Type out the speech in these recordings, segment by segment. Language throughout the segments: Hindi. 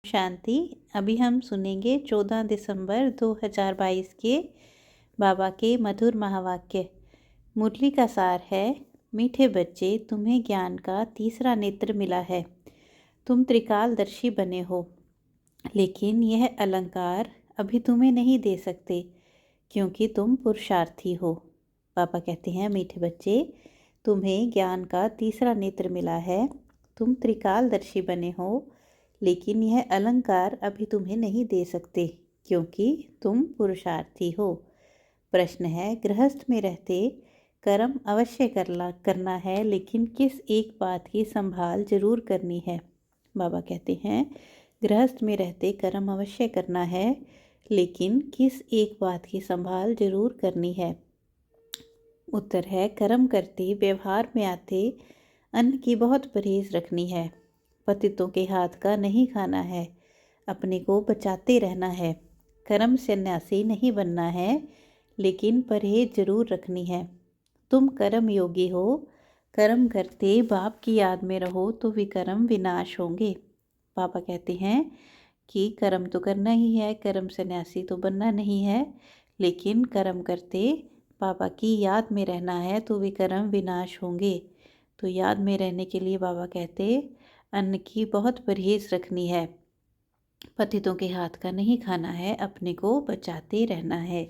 शांति। अभी हम सुनेंगे 14 दिसंबर 2022 के बाबा के मधुर महावाक्य। मुरली का सार है, मीठे बच्चे, तुम्हें ज्ञान का तीसरा नेत्र मिला है। तुम त्रिकालदर्शी बने हो, लेकिन यह अलंकार अभी तुम्हें नहीं दे सकते क्योंकि तुम पुरुषार्थी हो। बाबा कहते हैं, मीठे बच्चे, तुम्हें ज्ञान का तीसरा नेत्र मिला है। तुम त्रिकालदर्शी बने हो, लेकिन यह अलंकार अभी तुम्हें नहीं दे सकते क्योंकि तुम पुरुषार्थी हो। प्रश्न है, गृहस्थ में रहते कर्म अवश्य करना है, लेकिन किस एक बात की संभाल जरूर करनी है। बाबा कहते हैं, गृहस्थ में रहते कर्म अवश्य करना है, लेकिन किस एक बात की संभाल जरूर करनी है। उत्तर है, कर्म करते व्यवहार में आते अन्न की बहुत परहेज रखनी है। पतितों के हाथ का नहीं खाना है, अपने को बचाते रहना है। कर्म सन्यासी नहीं बनना है, लेकिन परहेज जरूर रखनी है। तुम कर्म योगी हो, कर्म करते बाप की याद में रहो तो विकर्म विनाश होंगे। पापा कहते हैं कि कर्म तो करना ही है, कर्म सन्यासी तो बनना नहीं है, लेकिन कर्म करते बाबा की याद में रहना है तो विकर्म विनाश होंगे। तो याद में रहने के लिए बाबा कहते अन्न की बहुत परहेज रखनी है, पतितों के हाथ का नहीं खाना है, अपने को बचाते रहना है।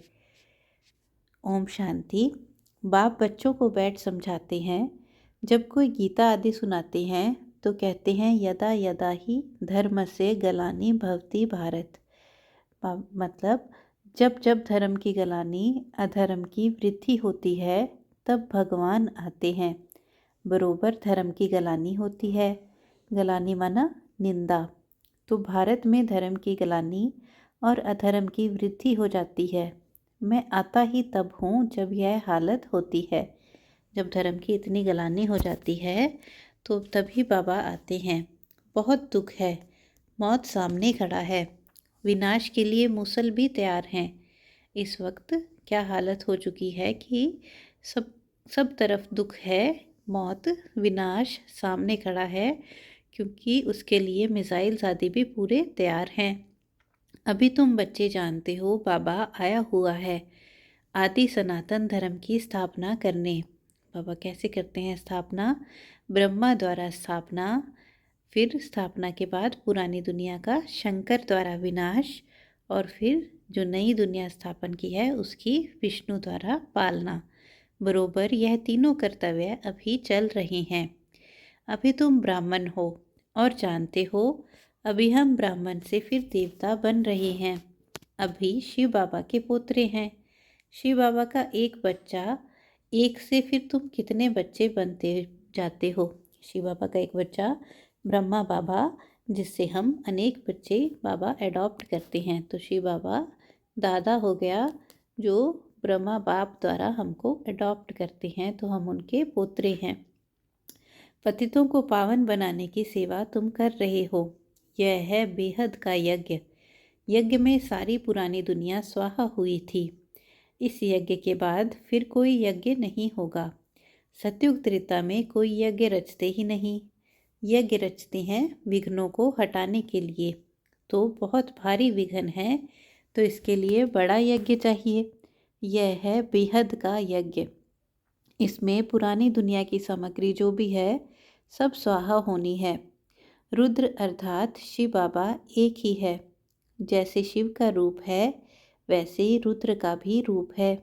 ओम शांति। बाप बच्चों को बैठ समझाते हैं। जब कोई गीता आदि सुनाते हैं तो कहते हैं, यदा यदा ही धर्म से गलानी भवती भारत। मतलब जब जब धर्म की गलानी, अधर्म की वृद्धि होती है, तब भगवान आते हैं। बरोबर धर्म की गलानी होती है। गलानी माना निंदा। तो भारत में धर्म की गलानी और अधर्म की वृद्धि हो जाती है। मैं आता ही तब हूँ जब यह हालत होती है। जब धर्म की इतनी गलानी हो जाती है तो तभी बाबा आते हैं। बहुत दुख है, मौत सामने खड़ा है, विनाश के लिए मूसल भी तैयार हैं। इस वक्त क्या हालत हो चुकी है कि सब तरफ दुख है, मौत, विनाश सामने खड़ा है, क्योंकि उसके लिए मिसाइल आदि भी पूरे तैयार हैं। अभी तुम बच्चे जानते हो, बाबा आया हुआ है आदि सनातन धर्म की स्थापना करने। बाबा कैसे करते हैं स्थापना? ब्रह्मा द्वारा स्थापना, फिर स्थापना के बाद पुरानी दुनिया का शंकर द्वारा विनाश, और फिर जो नई दुनिया स्थापन की है उसकी विष्णु द्वारा पालना। बरोबर यह तीनों कर्तव्य अभी चल रहे हैं। अभी तुम ब्राह्मण हो और जानते हो, अभी हम ब्राह्मण से फिर देवता बन रहे हैं। अभी शिव बाबा के पोतरे हैं। शिव बाबा का एक बच्चा, एक से फिर तुम कितने बच्चे बनते जाते हो। शिव बाबा का एक बच्चा ब्रह्मा बाबा, जिससे हम अनेक बच्चे बाबा एडॉप्ट करते हैं। तो शिव बाबा दादा हो गया, जो ब्रह्मा बाप द्वारा हमको एडॉप्ट करते हैं, तो हम उनके पोतरे हैं। पतितों को पावन बनाने की सेवा तुम कर रहे हो। यह है बेहद का यज्ञ। यज्ञ में सारी पुरानी दुनिया स्वाहा हुई थी। इस यज्ञ के बाद फिर कोई यज्ञ नहीं होगा। सतयुग त्रेता में कोई यज्ञ रचते ही नहीं। यज्ञ रचते हैं विघ्नों को हटाने के लिए। तो बहुत भारी विघ्न है, तो इसके लिए बड़ा यज्ञ चाहिए। यह है बेहद का यज्ञ। इसमें पुरानी दुनिया की सामग्री जो भी है सब स्वाहा होनी है। रुद्र अर्थात शिव बाबा एक ही है। जैसे शिव का रूप है वैसे ही रुद्र का भी रूप है।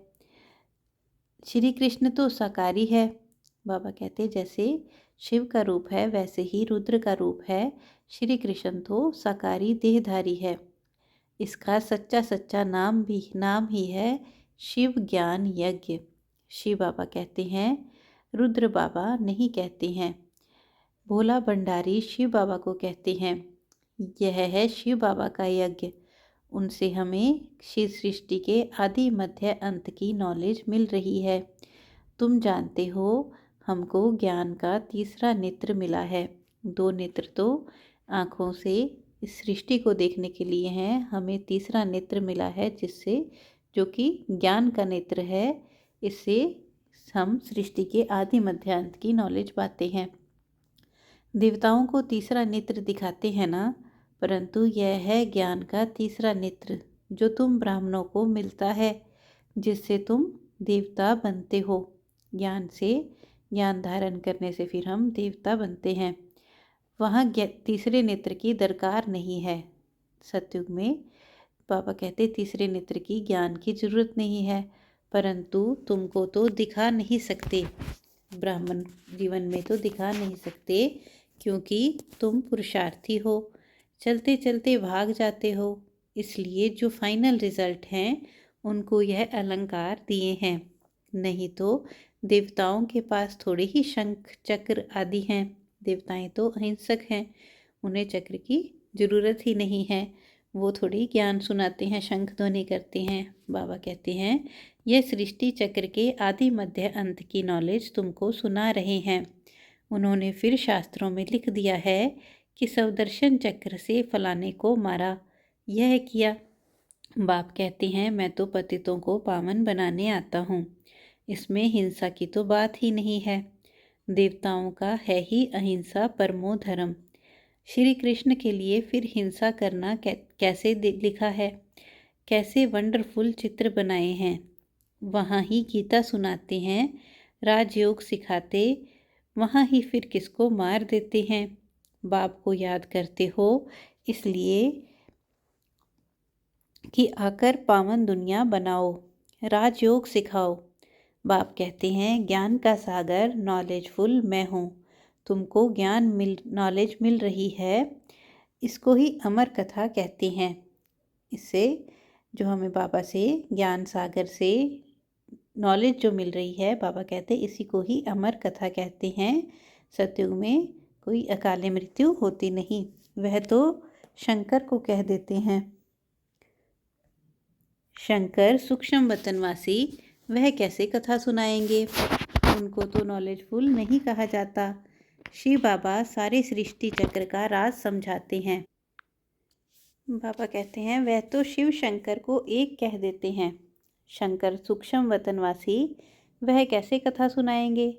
श्री कृष्ण तो साकारी है। बाबा कहते जैसे शिव का रूप है वैसे ही रुद्र का रूप है। श्री कृष्ण तो साकारी देहधारी है। इसका सच्चा नाम ही है शिव ज्ञान यज्ञ। शिव बाबा कहते हैं, रुद्र बाबा नहीं कहते हैं। भोला भंडारी शिव बाबा को कहते हैं। यह है शिव बाबा का यज्ञ। उनसे हमें शिव सृष्टि के आदि मध्य अंत की नॉलेज मिल रही है। तुम जानते हो, हमको ज्ञान का तीसरा नेत्र मिला है। 2 नेत्र तो आँखों से इस सृष्टि को देखने के लिए हैं, हमें तीसरा नेत्र मिला है, जिससे जो कि ज्ञान का नेत्र है, इससे हम सृष्टि के आदि मध्यांत की नॉलेज पाते हैं। देवताओं को तीसरा नेत्र दिखाते हैं ना, परंतु यह है ज्ञान का तीसरा नेत्र जो तुम ब्राह्मणों को मिलता है, जिससे तुम देवता बनते हो। ज्ञान से, ज्ञान धारण करने से फिर हम देवता बनते हैं। वहाँ तीसरे नेत्र की दरकार नहीं है। सतयुग में बाबा कहते तीसरे नेत्र की, ज्ञान की जरूरत नहीं है, परंतु तुमको तो दिखा नहीं सकते, ब्राह्मण जीवन में तो दिखा नहीं सकते, क्योंकि तुम पुरुषार्थी हो, चलते चलते भाग जाते हो। इसलिए जो फाइनल रिजल्ट हैं उनको यह अलंकार दिए हैं। नहीं तो देवताओं के पास थोड़े ही शंख चक्र आदि हैं। देवताएं तो अहिंसक हैं, उन्हें चक्र की जरूरत ही नहीं है। वो थोड़ी ज्ञान सुनाते हैं, शंख ध्वनि करते हैं। बाबा कहते हैं यह सृष्टि चक्र के आदि मध्य अंत की नॉलेज तुमको सुना रहे हैं। उन्होंने फिर शास्त्रों में लिख दिया है कि सवदर्शन चक्र से फलाने को मारा, यह किया। बाप कहते हैं मैं तो पतितों को पावन बनाने आता हूँ, इसमें हिंसा की तो बात ही नहीं है। देवताओं का है ही अहिंसा परमो धर्म। श्री कृष्ण के लिए फिर हिंसा करना कैसे लिखा है, कैसे वंडरफुल चित्र बनाए हैं। वहाँ ही गीता सुनाते हैं, राजयोग सिखाते, वहाँ ही फिर किसको मार देते हैं। बाप को याद करते हो इसलिए कि आकर पावन दुनिया बनाओ, राजयोग सिखाओ। बाप कहते हैं ज्ञान का सागर नॉलेजफुल मैं हूँ। तुमको नॉलेज मिल रही है, इसको ही अमर कथा कहते हैं। इससे जो हमें बाबा से ज्ञान सागर से नॉलेज जो मिल रही है, बाबा कहते हैं इसी को ही अमर कथा कहते हैं। सतयुग में कोई अकाले मृत्यु होती नहीं, वह तो शंकर को कह देते हैं। शंकर सूक्ष्म वतनवासी, वह कैसे कथा सुनाएंगे, उनको तो नॉलेजफुल नहीं कहा जाता। शिव बाबा सारे सृष्टि चक्र का राज समझाते हैं। बाबा कहते हैं वह तो शिव शंकर को एक कह देते हैं। शंकर सूक्ष्म वतनवासी, वह कैसे कथा सुनाएंगे।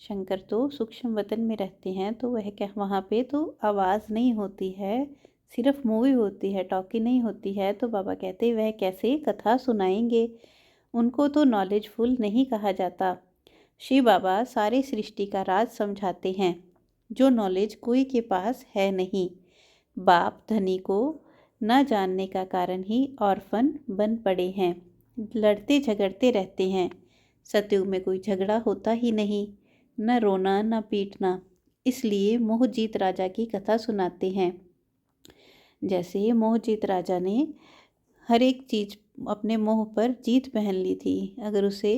शंकर तो सूक्ष्म वतन में रहते हैं, तो वह क्या, वहाँ पे तो आवाज़ नहीं होती है, सिर्फ मूवी होती है, टॉकी नहीं होती है। तो बाबा कहते वह कैसे कथा सुनाएंगे, उनको तो नॉलेजफुल नहीं कहा जाता। शिव बाबा सारे सृष्टि का राज समझाते हैं, जो नॉलेज कोई के पास है नहीं। बाप धनी को न जानने का कारण ही ऑर्फन बन पड़े हैं, लड़ते झगड़ते रहते हैं। सतयुग में कोई झगड़ा होता ही नहीं, न रोना न पीटना, इसलिए मोहजीत राजा की कथा सुनाते हैं। जैसे मोहजीत राजा ने हर एक चीज़ अपने मोह पर जीत पहन ली थी। अगर उसे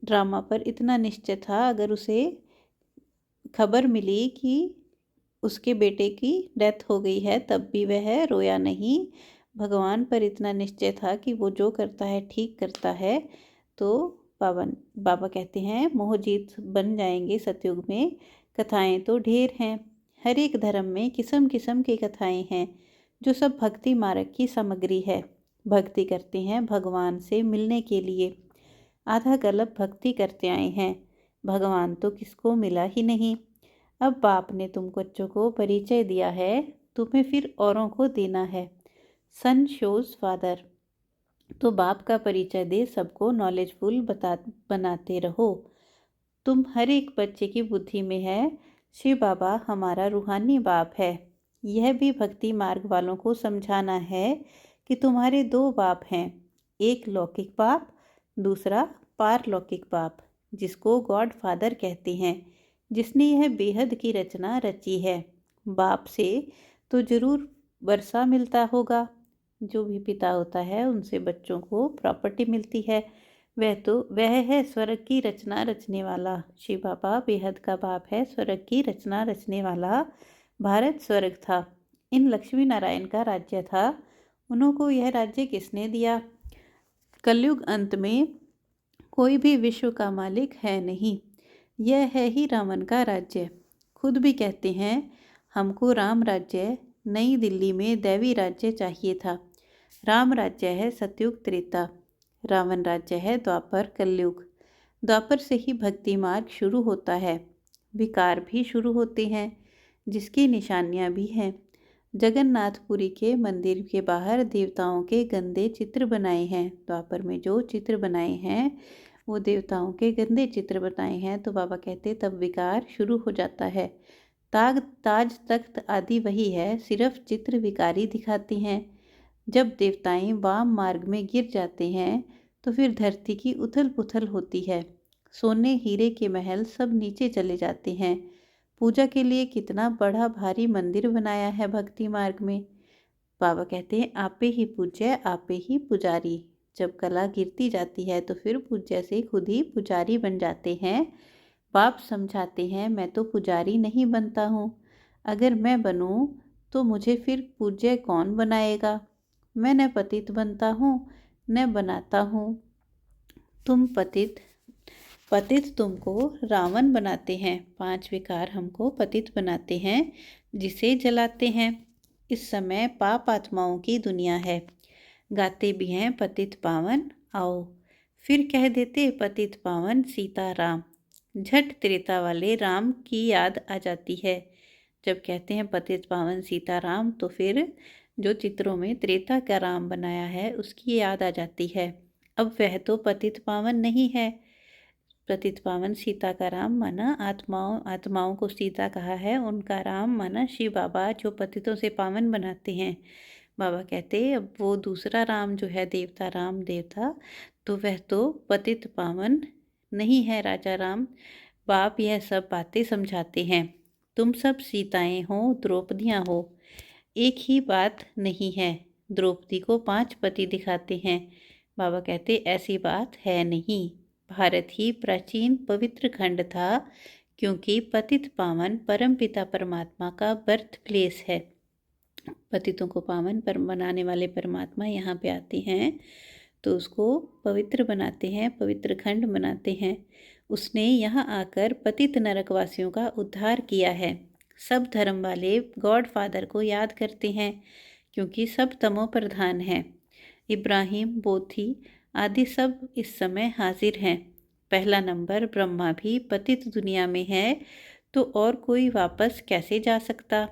ड्रामा पर इतना निश्चय था, अगर उसे खबर मिली कि उसके बेटे की डेथ हो गई है, तब भी वह रोया नहीं। भगवान पर इतना निश्चय था कि वो जो करता है ठीक करता है। तो बाबा कहते हैं मोहजीत बन जाएंगे सतयुग में। कथाएं तो ढेर हैं, हर एक धर्म में किस्म किस्म की कथाएं हैं, जो सब भक्ति मार्ग की सामग्री है। भक्ति करते हैं भगवान से मिलने के लिए, आधा कल्प भक्ति करते आए हैं, भगवान तो किसको मिला ही नहीं। अब बाप ने तुम बच्चों को परिचय दिया है, तुम्हें फिर औरों को देना है। सन शोज फादर, तो बाप का परिचय दे, सबको नॉलेजफुल बनाते रहो। तुम हर एक बच्चे की बुद्धि में है, शिव बाबा हमारा रूहानी बाप है। यह भी भक्ति मार्ग वालों को समझाना है कि तुम्हारे दो बाप हैं, एक लौकिक बाप, दूसरा पारलौकिक बाप, जिसको गॉड फादर कहते हैं, जिसने यह बेहद की रचना रची है। बाप से तो जरूर वर्षा मिलता होगा, जो भी पिता होता है उनसे बच्चों को प्रॉपर्टी मिलती है। वह है स्वर्ग की रचना रचने वाला। शिव बाबा बेहद का बाप है, स्वर्ग की रचना रचने वाला। भारत स्वर्ग था, इन लक्ष्मी नारायण का राज्य था। उनको यह राज्य किसने दिया। कलयुग अंत में कोई भी विश्व का मालिक है नहीं, यह है ही रावण का राज्य। खुद भी कहते हैं हमको राम राज्य, नई दिल्ली में दैवी राज्य चाहिए था। राम राज्य है सतयुग त्रेता, रावण राज्य है द्वापर कलयुग। द्वापर से ही भक्ति मार्ग शुरू होता है, विकार भी शुरू होते हैं, जिसकी निशानियां भी हैं। जगन्नाथपुरी के मंदिर के बाहर देवताओं के गंदे चित्र बनाए हैं। द्वापर में जो चित्र बनाए हैं वो देवताओं के गंदे चित्र बनाए हैं। तो बाबा कहते तब विकार शुरू हो जाता है। ताज तख्त आदि वही है, सिर्फ चित्र विकारी दिखाती हैं। जब देवताएं वाम मार्ग में गिर जाते हैं तो फिर धरती की उथल पुथल होती है। सोने हीरे के महल सब नीचे चले जाते हैं। पूजा के लिए कितना बड़ा भारी मंदिर बनाया है भक्ति मार्ग में। बाबा कहते हैं आपे ही पूज्य आपे ही पुजारी। जब कला गिरती जाती है तो फिर पूज्य से खुद ही पुजारी बन जाते हैं। बाप समझाते हैं मैं तो पुजारी नहीं बनता हूँ, अगर मैं बनूँ तो मुझे फिर पूज्य कौन बनाएगा। मैं न पतित बनता हूँ न बनाता हूँ। तुम पतित तुमको रावण बनाते हैं। 5 विकार हमको पतित बनाते हैं, जिसे जलाते हैं। इस समय पाप आत्माओं की दुनिया है। गाते भी हैं पतित पावन आओ, फिर कह देते पतित पावन सीता राम। झट त्रेता वाले राम की याद आ जाती है। जब कहते हैं पतित पावन सीता राम तो फिर जो चित्रों में त्रेता का राम बनाया है उसकी याद आ जाती है। अब वह तो पतित पावन नहीं है। पतित पावन सीता का राम माना आत्माओं को सीता कहा है, उनका राम माना शिव बाबा जो पतितों से पावन बनाते हैं। बाबा कहते अब वो दूसरा राम जो है देवता राम देवता, तो वह तो पतित पावन नहीं है राजा राम। बाप यह सब बातें समझाते हैं। तुम सब सीताएं हो द्रौपदियां हो, एक ही बात नहीं है। द्रौपदी को 5 पति दिखाते हैं। बाबा कहते ऐसी बात है नहीं। भारत ही प्राचीन पवित्र खंड था, क्योंकि पतित पावन परमपिता परमात्मा का बर्थ प्लेस है। पतितों को पावन बनाने वाले परमात्मा यहाँ पे आते हैं तो उसको पवित्र बनाते हैं, पवित्र खंड बनाते हैं। उसने यहाँ आकर पतित नरकवासियों का उद्धार किया है। सब धर्म वाले गॉड फादर को याद करते हैं, क्योंकि सब तमो प्रधान हैं। इब्राहिम बोथी आदि सब इस समय हाजिर हैं। पहला नंबर ब्रह्मा भी पतित दुनिया में है, तो और कोई वापस कैसे जा सकता।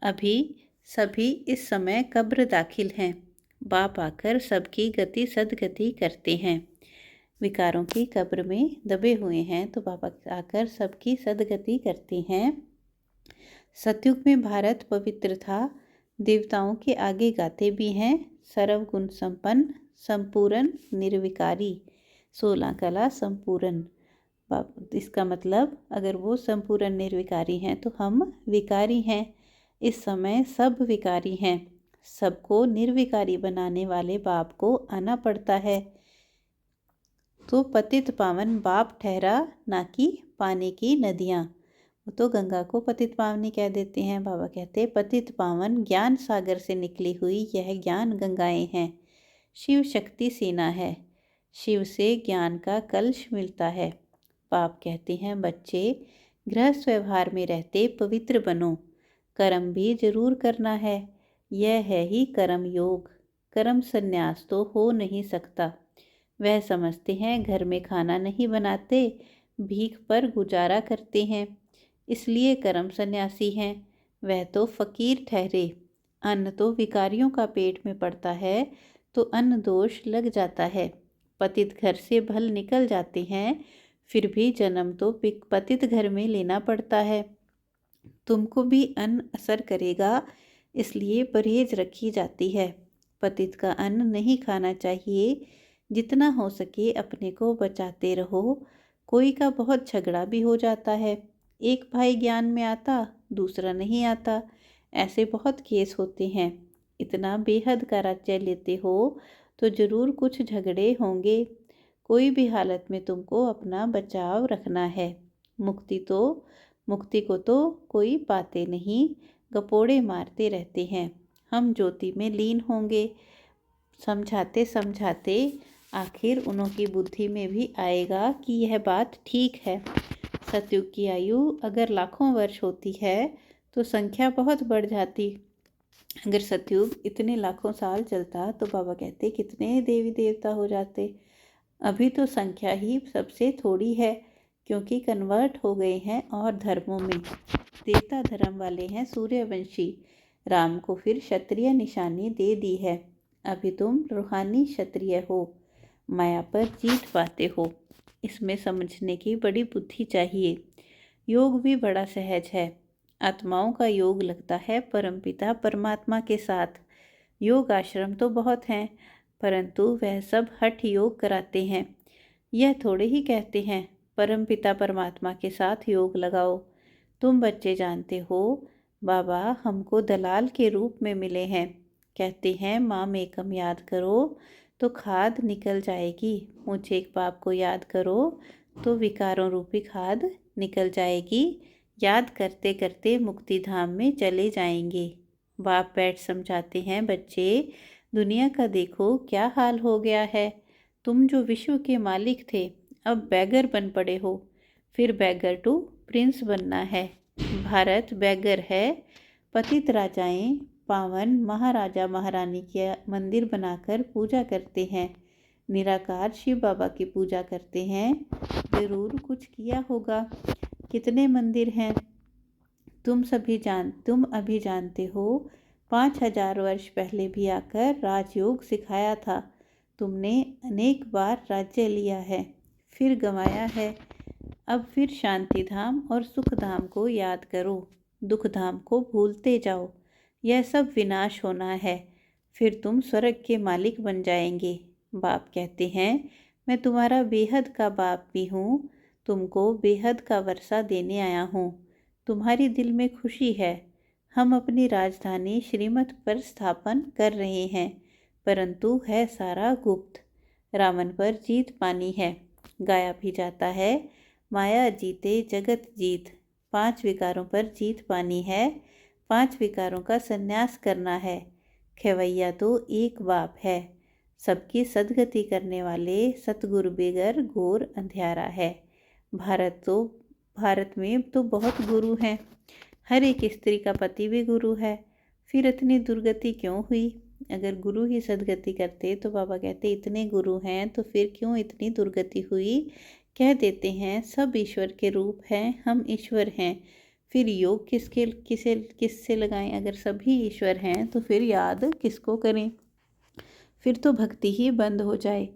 अभी सभी इस समय कब्र दाखिल हैं। बाप आकर सबकी गति सदगति करते हैं। विकारों की कब्र में दबे हुए हैं तो बाबा आकर सबकी सदगति करते हैं। सतयुग में भारत पवित्र था। देवताओं के आगे गाते भी हैं सर्वगुण संपन्न संपूर्ण निर्विकारी 16 कला संपूर्ण। इसका मतलब अगर वो संपूर्ण निर्विकारी हैं तो हम विकारी हैं। इस समय सब विकारी हैं। सबको निर्विकारी बनाने वाले बाप को आना पड़ता है। तो पतित पावन बाप ठहरा, ना कि पानी की नदियाँ। वो तो गंगा को पतित पावनी कह देते हैं। बाबा कहते पतित पावन ज्ञान सागर से निकली हुई यह ज्ञान गंगाएं हैं। शिव शक्ति सेना है। शिव से ज्ञान का कलश मिलता है। बाप कहते हैं बच्चे गृहस्थ व्यवहार में रहते पवित्र बनो। कर्म भी जरूर करना है। यह है ही कर्म योग। कर्म संन्यास तो हो नहीं सकता। वह समझते हैं घर में खाना नहीं बनाते, भीख पर गुजारा करते हैं, इसलिए कर्म सन्यासी हैं। वह तो फकीर ठहरे। अन्न तो विकारियों का पेट में पड़ता है तो अन्न दोष लग जाता है। पतित घर से भल निकल जाते हैं, फिर भी जन्म तो पतित घर में लेना पड़ता है। तुमको भी अन्न असर करेगा, इसलिए परहेज रखी जाती है। पतित का अन्न नहीं खाना चाहिए। जितना हो सके अपने को बचाते रहो। कोई का बहुत झगड़ा भी हो जाता है। एक भाई ज्ञान में आता, दूसरा नहीं आता। ऐसे बहुत केस होते हैं। इतना बेहद का राज्य लेते हो तो ज़रूर कुछ झगड़े होंगे। कोई भी हालत में तुमको अपना बचाव रखना है। मुक्ति को तो कोई पाते नहीं, गपोड़े मारते रहते हैं। हम ज्योति में लीन होंगे। समझाते समझाते आखिर उन्हों की बुद्धि में भी आएगा कि यह बात ठीक है। सतयुग की आयु अगर लाखों वर्ष होती है तो संख्या बहुत बढ़ जाती। अगर सतयुग इतने लाखों साल चलता तो बाबा कहते कितने देवी देवता हो जाते। अभी तो संख्या ही सबसे थोड़ी है, क्योंकि कन्वर्ट हो गए हैं और धर्मों में। देवता धर्म वाले हैं सूर्यवंशी, राम को फिर क्षत्रिय निशानी दे दी है। अभी तुम रूहानी क्षत्रिय हो, माया पर जीत पाते हो। इसमें समझने की बड़ी बुद्धि चाहिए। योग भी बड़ा सहज है। आत्माओं का योग लगता है परमपिता परमात्मा के साथ। योग आश्रम तो बहुत हैं, परंतु वह सब हठ योग कराते हैं। यह थोड़े ही कहते हैं परमपिता परमात्मा के साथ योग लगाओ। तुम बच्चे जानते हो, बाबा हमको दलाल के रूप में मिले हैं। कहते हैं माम एकम याद करो तो खाद निकल जाएगी। मुझे एक बाप को याद करो तो विकारों रूपी खाद निकल जाएगी। याद करते करते मुक्ति धाम में चले जाएंगे। बाप बैठ समझाते हैं, बच्चे दुनिया का देखो क्या हाल हो गया है। तुम जो विश्व के मालिक थे अब बैगर बन पड़े हो। फिर बैगर टू प्रिंस बनना है। भारत बैगर है। पतित राजाएं पावन महाराजा महारानी के मंदिर बनाकर पूजा करते हैं। निराकार शिव बाबा की पूजा करते हैं। जरूर कुछ किया होगा। कितने मंदिर हैं तुम अभी जानते हो। 5000 वर्ष पहले भी आकर राजयोग सिखाया था। तुमने अनेक बार राज्य लिया है, फिर गंवाया है। अब फिर शांति धाम और सुख धाम को याद करो, दुख धाम को भूलते जाओ। यह सब विनाश होना है, फिर तुम स्वर्ग के मालिक बन जाएंगे। बाप कहते हैं, मैं तुम्हारा बेहद का बाप भी हूँ। तुमको बेहद का वर्षा देने आया हूँ। तुम्हारी दिल में खुशी है। हम अपनी राजधानी श्रीमत पर स्थापन कर रहे हैं, परंतु है सारा गुप्त। रावण पर जीत पानी है। गाया भी जाता है, माया जीते जगत जीत। 5 विकारों पर जीत पानी है। 5 विकारों का संन्यास करना है। खेवैया तो एक बाप है। सबकी सदगति करने वाले सतगुरु बेगर घोर अंधियारा है। भारत में तो बहुत गुरु हैं। हर एक स्त्री का पति भी गुरु है। फिर इतनी दुर्गति क्यों हुई? अगर गुरु ही सदगति करते तो बाबा कहते इतने गुरु हैं तो फिर क्यों इतनी दुर्गति हुई? कह देते हैं सब ईश्वर के रूप हैं, हम ईश्वर हैं। फिर योग किससे लगाएं? अगर सभी ईश्वर हैं तो फिर याद किसको करें? फिर तो भक्ति ही बंद हो जाए।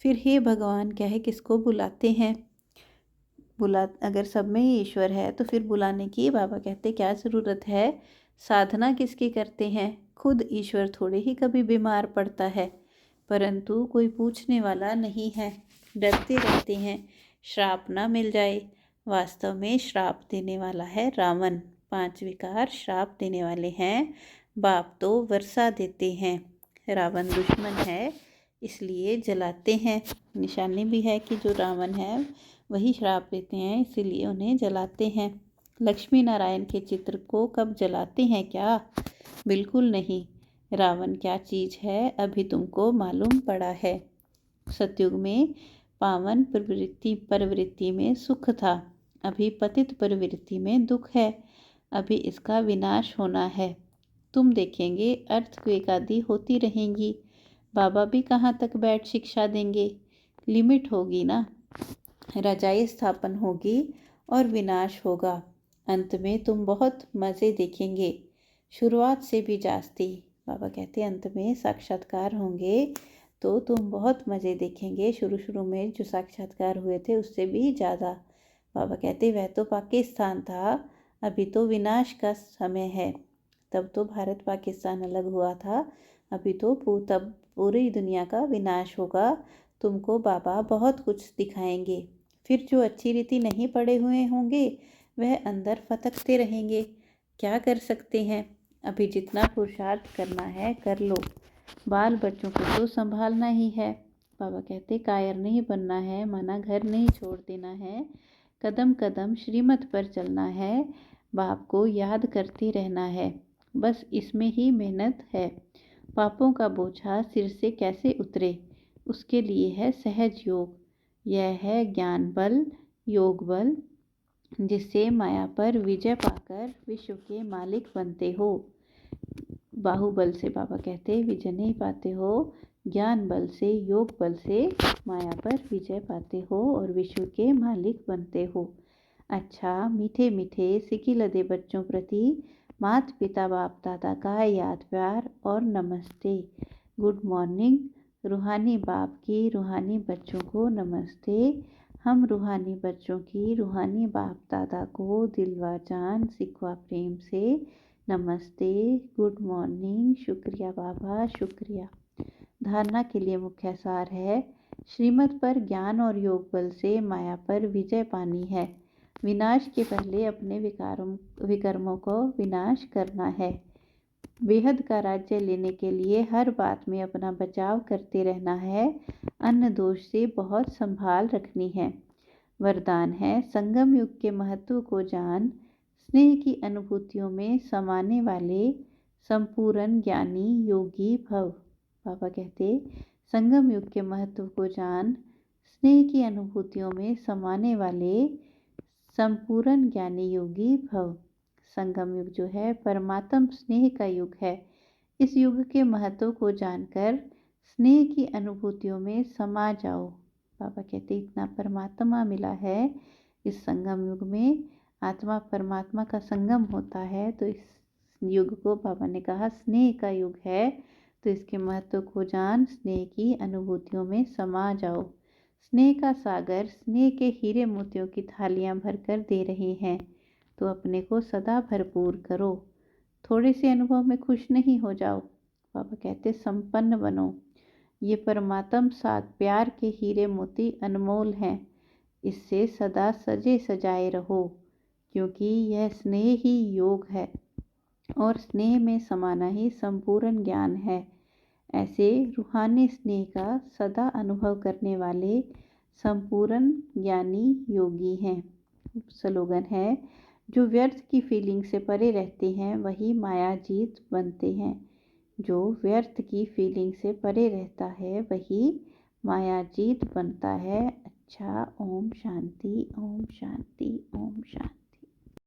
फिर हे भगवान क्या है, किसको बुलाते हैं? अगर सब में ही ईश्वर है तो फिर बुलाने की बाबा कहते क्या ज़रूरत है? साधना किसकी करते हैं? खुद ईश्वर थोड़े ही कभी बीमार पड़ता है, परंतु कोई पूछने वाला नहीं है। डरते रहते हैं श्राप ना मिल जाए। वास्तव में श्राप देने वाला है रावण। 5 विकार श्राप देने वाले हैं। बाप तो वर्षा देते हैं। रावण दुश्मन है इसलिए जलाते हैं। निशानी भी है कि जो रावण है वही श्राप देते हैं, इसीलिए उन्हें जलाते हैं। लक्ष्मी नारायण के चित्र को कब जलाते हैं क्या? बिल्कुल नहीं। रावण क्या चीज़ है अभी तुमको मालूम पड़ा है। सतयुग में पावन प्रवृत्ति में सुख था, अभी पतित प्रवृत्ति में दुख है। अभी इसका विनाश होना है। तुम देखेंगे अर्थक्वेक आदि होती रहेंगी। बाबा भी कहाँ तक बैठ शिक्षा देंगे? लिमिट होगी ना। रजाई स्थापन होगी और विनाश होगा। अंत में तुम बहुत मज़े देखेंगे, शुरुआत से भी जास्ती। बाबा कहते अंत में साक्षात्कार होंगे तो तुम बहुत मज़े देखेंगे। शुरू में जो साक्षात्कार हुए थे उससे भी ज़्यादा। बाबा कहते वह तो पाकिस्तान था, अभी तो विनाश का समय है। तब तो भारत पाकिस्तान अलग हुआ था, अभी तो तब पूरी दुनिया का विनाश होगा। तुमको बाबा बहुत कुछ दिखाएंगे। फिर जो अच्छी रीति नहीं पढ़े हुए होंगे वह अंदर फटकते रहेंगे। क्या कर सकते हैं? अभी जितना पुरुषार्थ करना है कर लो। बाल बच्चों को तो संभालना ही है। बाबा कहते कायर नहीं बनना है, माना घर नहीं छोड़ देना है। कदम कदम श्रीमत पर चलना है। बाप को याद करते रहना है। बस इसमें ही मेहनत है। पापों का बोझा सिर से कैसे उतरे, उसके लिए है सहज योग। यह है ज्ञान बल, योग बल, जिससे माया पर विजय पाकर विश्व के मालिक बनते हो। बाहुबल से बाबा कहते विजय नहीं पाते हो, ज्ञान बल से योग बल से माया पर विजय पाते हो और विश्व के मालिक बनते हो। अच्छा मीठे मीठे सिकी लदे बच्चों प्रति माता पिता बाप दादा का याद प्यार और नमस्ते। Good morning. रूहानी बाप की रूहानी बच्चों को नमस्ते। हम रूहानी बच्चों की रूहानी बाप दादा को दिलवा जान सिकवा प्रेम से नमस्ते। Good morning. शुक्रिया बाबा, शुक्रिया। धारणा के लिए मुख्य सार है, श्रीमत पर ज्ञान और योग बल से माया पर विजय पानी है। विनाश के पहले अपने विकर्मों को विनाश करना है। बेहद का राज्य लेने के लिए हर बात में अपना बचाव करते रहना है। अन्न दोष से बहुत संभाल रखनी है। वरदान है, संगम युग के महत्व को जान, स्नेह की अनुभूतियों में समाने वाले संपूर्ण ज्ञानी योगी भव। बाबा कहते, संगम युग के महत्व को जान, स्नेह की अनुभूतियों में समाने वाले संपूर्ण ज्ञानी योगी भव। संगम युग जो है परमात्म स्नेह का युग है। इस युग के महत्व को जानकर स्नेह की अनुभूतियों में समा जाओ। बाबा कहते, इतना परमात्मा मिला है इस संगम युग में, आत्मा परमात्मा का संगम होता है। तो इस युग को बाबा ने कहा स्नेह का युग है, तो इसके महत्व को जान, स्नेह की अनुभूतियों में समा जाओ। स्नेह का सागर स्नेह के हीरे मोतियों की थालियां भरकर दे रहे हैं, तो अपने को सदा भरपूर करो। थोड़े से अनुभव में खुश नहीं हो जाओ। बाबा कहते, संपन्न बनो। ये परमात्म साथ प्यार के हीरे मोती अनमोल हैं, इससे सदा सजे सजाए रहो, क्योंकि यह स्नेह ही योग है और स्नेह में समाना ही संपूर्ण ज्ञान है। ऐसे रूहानी स्नेह का सदा अनुभव करने वाले संपूर्ण ज्ञानी योगी हैं। स्लोगन है, जो व्यर्थ की फीलिंग से परे रहते हैं वही मायाजीत बनते हैं। जो व्यर्थ की फीलिंग से परे रहता है वही मायाजीत बनता है। अच्छा, ओम शांति, ओम शांति, ओम शांति।